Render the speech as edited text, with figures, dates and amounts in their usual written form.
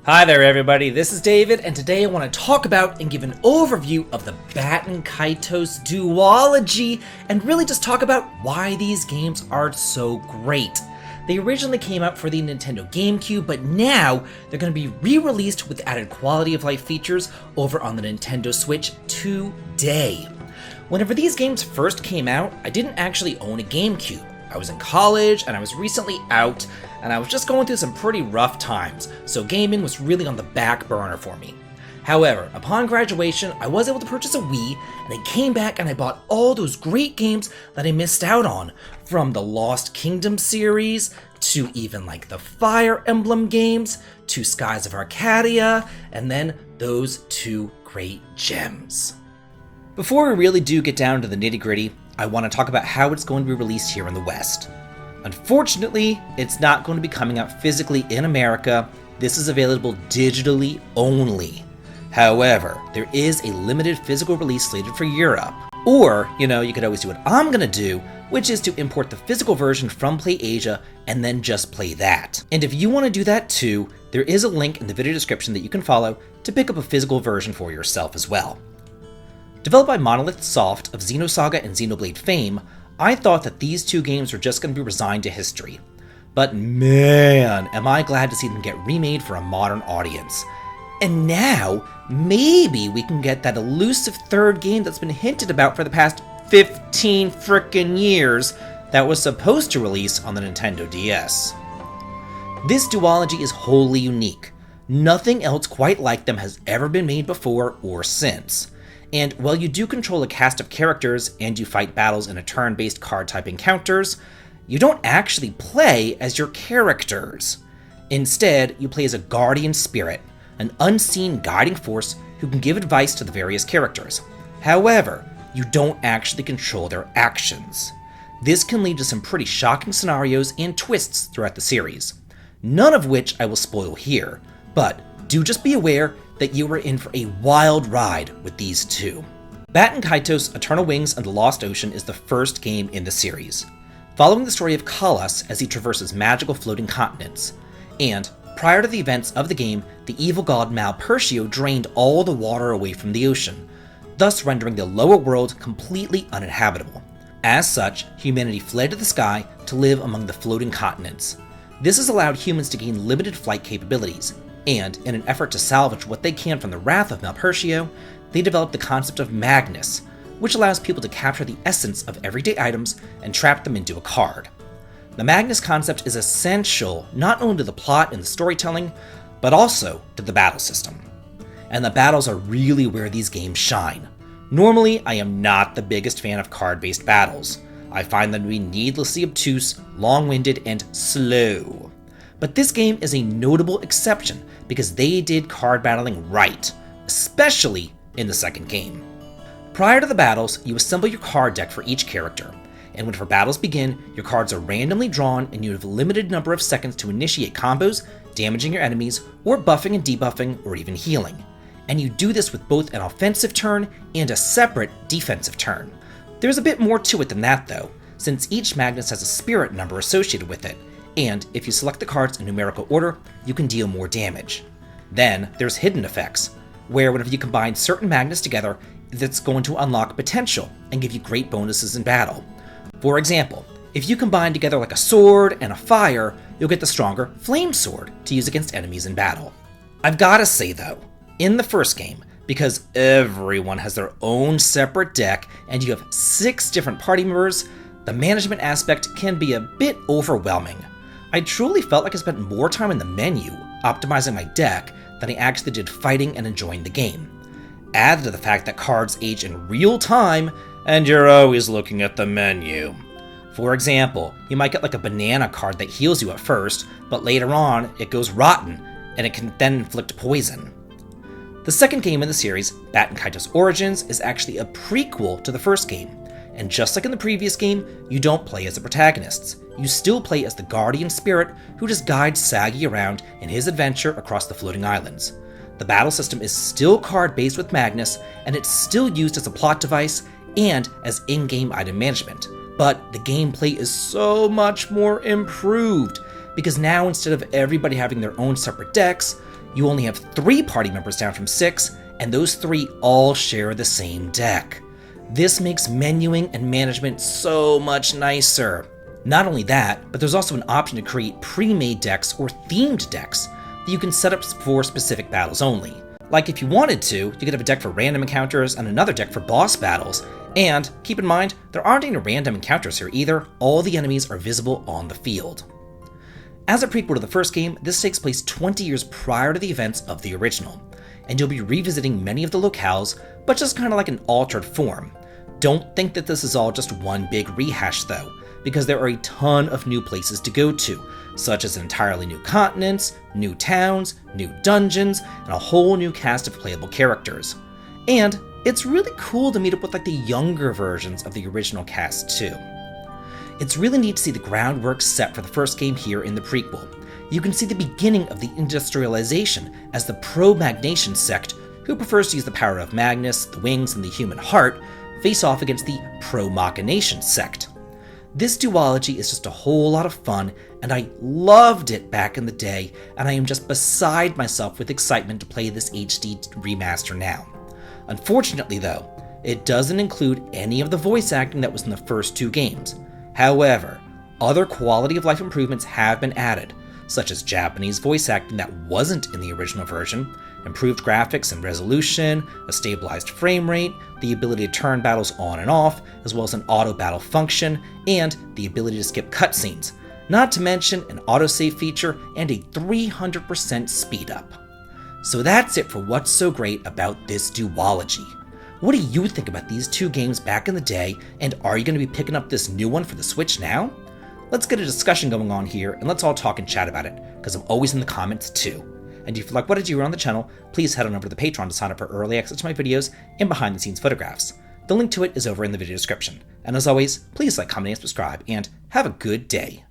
Hi there everybody, this is David, and today I want to talk about and give an overview of the Baten Kaitos duology, and really just talk about why these games are so great. They originally came out for the Nintendo GameCube, but now they're going to be re-released with added quality of life features over on the Nintendo Switch today. Whenever these games first came out, I didn't actually own a GameCube. I was in college, and I was recently out, and I was just going through some pretty rough times, so gaming was really on the back burner for me. However, upon graduation, I was able to purchase a Wii, and I came back and I bought all those great games that I missed out on, from the Lost Kingdom series, to even like the Fire Emblem games, to Skies of Arcadia, and then those two great gems. Before we really do get down to the nitty-gritty, I want to talk about how it's going to be released here in the West. Unfortunately, it's not going to be coming out physically in America. This is available digitally only. However, there is a limited physical release slated for Europe. Or, you could always do what I'm going to do, which is to import the physical version from PlayAsia and then just play that. And if you want to do that too, there is a link in the video description that you can follow to pick up a physical version for yourself as well. Developed by Monolith Soft of Xenosaga and Xenoblade fame, I thought that these two games were just going to be resigned to history. But man, am I glad to see them get remade for a modern audience. And now, maybe we can get that elusive third game that's been hinted about for the past 15 frickin' years that was supposed to release on the Nintendo DS. This duology is wholly unique. Nothing else quite like them has ever been made before or since. And while you do control a cast of characters and you fight battles in a turn-based card-type encounters, you don't actually play as your characters. Instead, you play as a guardian spirit, an unseen guiding force who can give advice to the various characters. However, you don't actually control their actions. This can lead to some pretty shocking scenarios and twists throughout the series, none of which I will spoil here, but do just be aware that you are in for a wild ride with these two. Baten Kaitos Eternal Wings and the Lost Ocean is the first game in the series, following the story of Kalas as he traverses magical floating continents. And prior to the events of the game, the evil god Malpertio drained all the water away from the ocean, thus rendering the lower world completely uninhabitable. As such, humanity fled to the sky to live among the floating continents. This has allowed humans to gain limited flight capabilities, and in an effort to salvage what they can from the wrath of Malpertio, they developed the concept of Magnus, which allows people to capture the essence of everyday items and trap them into a card. The Magnus concept is essential not only to the plot and the storytelling, but also to the battle system. And the battles are really where these games shine. Normally, I am not the biggest fan of card-based battles. I find them to be needlessly obtuse, long-winded, and slow. But this game is a notable exception because they did card battling right, especially in the second game. Prior to the battles, you assemble your card deck for each character, and whenever battles begin, your cards are randomly drawn and you have a limited number of seconds to initiate combos, damaging your enemies, or buffing and debuffing, or even healing. And you do this with both an offensive turn and a separate defensive turn. There's a bit more to it than that though, since each Magnus has a spirit number associated with it, and if you select the cards in numerical order, you can deal more damage. Then there's hidden effects, where whenever you combine certain Magnus together, that's going to unlock potential and give you great bonuses in battle. For example, if you combine together like a sword and a fire, you'll get the stronger Flame Sword to use against enemies in battle. I've gotta say though, in the first game, because everyone has their own separate deck and you have 6 different party members, the management aspect can be a bit overwhelming. I truly felt like I spent more time in the menu, optimizing my deck, than I actually did fighting and enjoying the game. Add to the fact that cards age in real time, and you're always looking at the menu. For example, you might get like a banana card that heals you at first, but later on it goes rotten, and it can then inflict poison. The second game in the series, Baten Kaitos Origins, is actually a prequel to the first game, and just like in the previous game, you don't play as the protagonists. You still play as the guardian spirit who just guides Sagi around in his adventure across the floating islands. The battle system is still card-based with Magnus, and it's still used as a plot device and as in-game item management. But the gameplay is so much more improved, because now instead of everybody having their own separate decks, you only have 3 party members down from 6, and those 3 all share the same deck. This makes menuing and management so much nicer. Not only that, but there's also an option to create pre-made decks or themed decks that you can set up for specific battles only. Like if you wanted to, you could have a deck for random encounters and another deck for boss battles. And keep in mind, there aren't any random encounters here either, all the enemies are visible on the field. As a prequel to the first game, this takes place 20 years prior to the events of the original, and you'll be revisiting many of the locales, but just kind of like an altered form. Don't think that this is all just one big rehash though, because there are a ton of new places to go to, such as entirely new continents, new towns, new dungeons, and a whole new cast of playable characters. And it's really cool to meet up with like the younger versions of the original cast too. It's really neat to see the groundwork set for the first game here in the prequel. You can see the beginning of the industrialization as the pro-Magnation sect, who prefers to use the power of Magnus, the wings, and the human heart, face off against the pro-Machination sect. This duology is just a whole lot of fun, and I loved it back in the day, and I am just beside myself with excitement to play this HD remaster now. Unfortunately though, it doesn't include any of the voice acting that was in the first 2 games. However, other quality of life improvements have been added, such as Japanese voice acting that wasn't in the original version, improved graphics and resolution, a stabilized frame rate, the ability to turn battles on and off, as well as an auto battle function, and the ability to skip cutscenes, not to mention an autosave feature and a 300% speed up. So that's it for what's so great about this duology. What do you think about these 2 games back in the day, and are you going to be picking up this new one for the Switch now? Let's get a discussion going on here, and let's all talk and chat about it, because I'm always in the comments too. And if you like what I do here on the channel, please head on over to the Patreon to sign up for early access to my videos and behind the scenes photographs. The link to it is over in the video description. And as always, please like, comment, and subscribe, and have a good day.